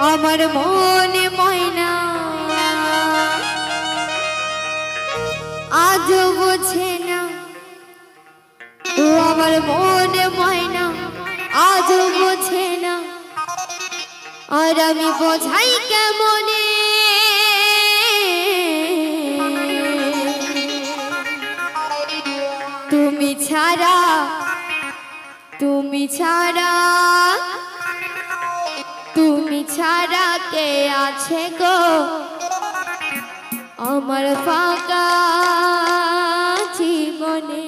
আমার মনে ময়না আজও বোঝে না, ও আমার মনে ময়না আজও বোঝে না, আর আমি বোঝাই কেমনে। তুমি ছাড়া, তুমি ছাড়া, তুমি ছাড়া কে আছে গো আমার ফাঁকা জীবনে।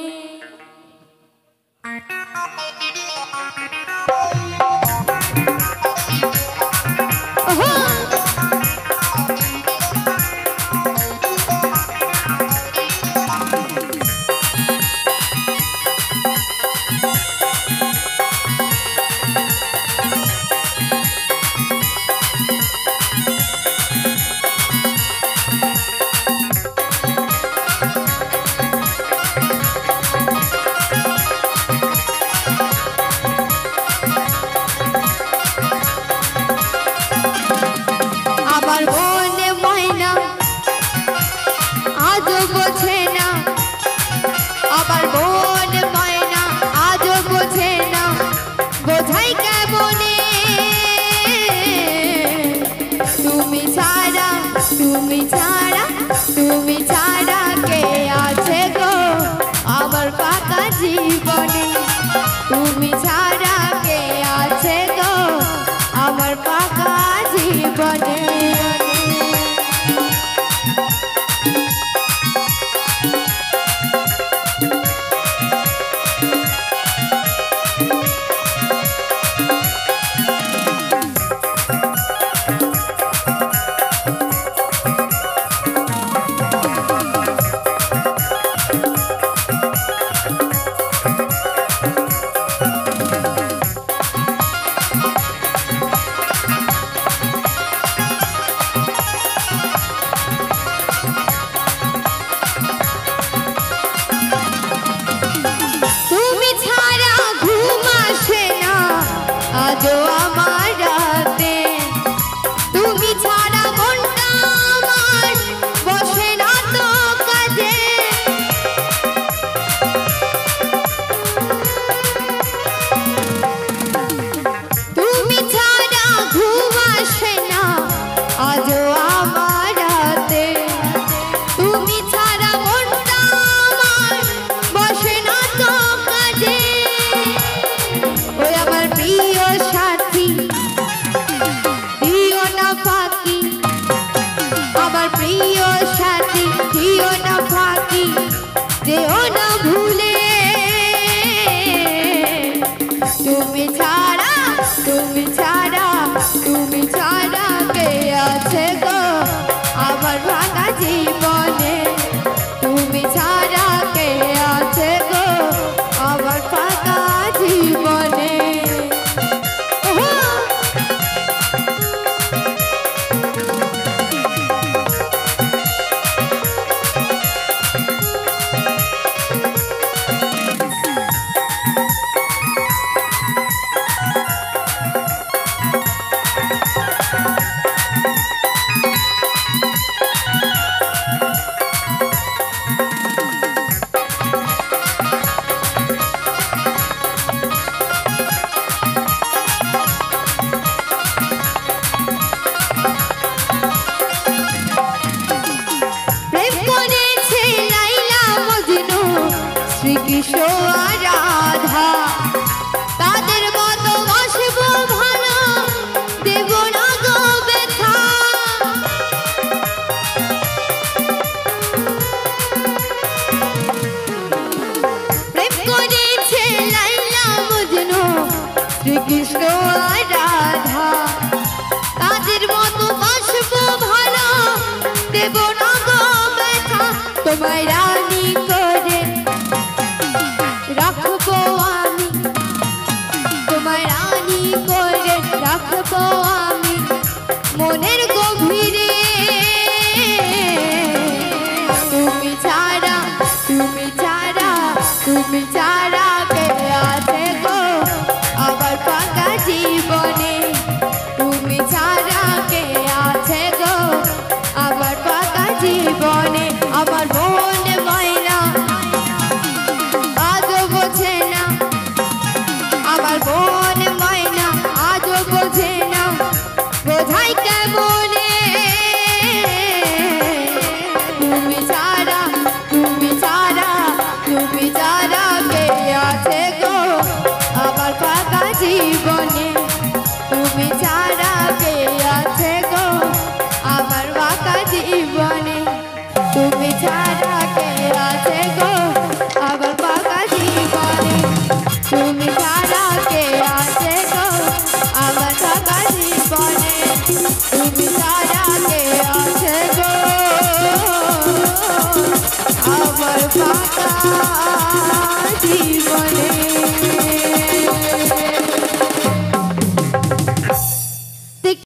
আমার মনে ময়না আজও বোঝে না, আমার মনে ময়না আজও বোঝে না, বোঝাই কেমনে। তুমি ছাড়া, তুমি ছাড়া, তুমি ছাড়া কে আছে গো আমার ফাঁকা জীবনে। তুমি ছাড়া কে আছে গো আমার ফাঁকা জীবনে। আজও আমার রাতে তুমি ছাড়া মনটা আমার বসে না তো কাজে। তুমি ছাড়া ঘুম আসে না আজও আমার রাতে, তুমি ছাড়া মনটা আমার বসে না তো কাজে। ওই আমার প্রিয় সাথী দিও না ফাঁকি, আমার প্রিয় সাথী দিও না ফাঁকি, যেও না ভুলে। তুমি ছাড়া, তুমি ছাড়া, তুমি ছাড়া কে আছে গো আমার ভাঙা জীবনে। তুমি ছাড়া কে আছে গো আমার ফাঁকা জীবনে। শ্রীকৃষ্ণ আর রাধা তাদের মতো বাসবো ভালো, দেব না গো ব্যথা। প্রেম করেছে লাইলা মজনু শ্রীকৃষ্ণ আর রাধা তাদের মতো বাসবো ভালো, দেব না গো ব্যথা। তোমায় রানী করে রাখবো আমি, তোমায় রানী করে রাখবো আমি মনের গভীরে। তুমি ছাড়া, তুমি ছাড়া, তুমি ছাড়া কে আছে গো আমার ফাঁকা জীবনে।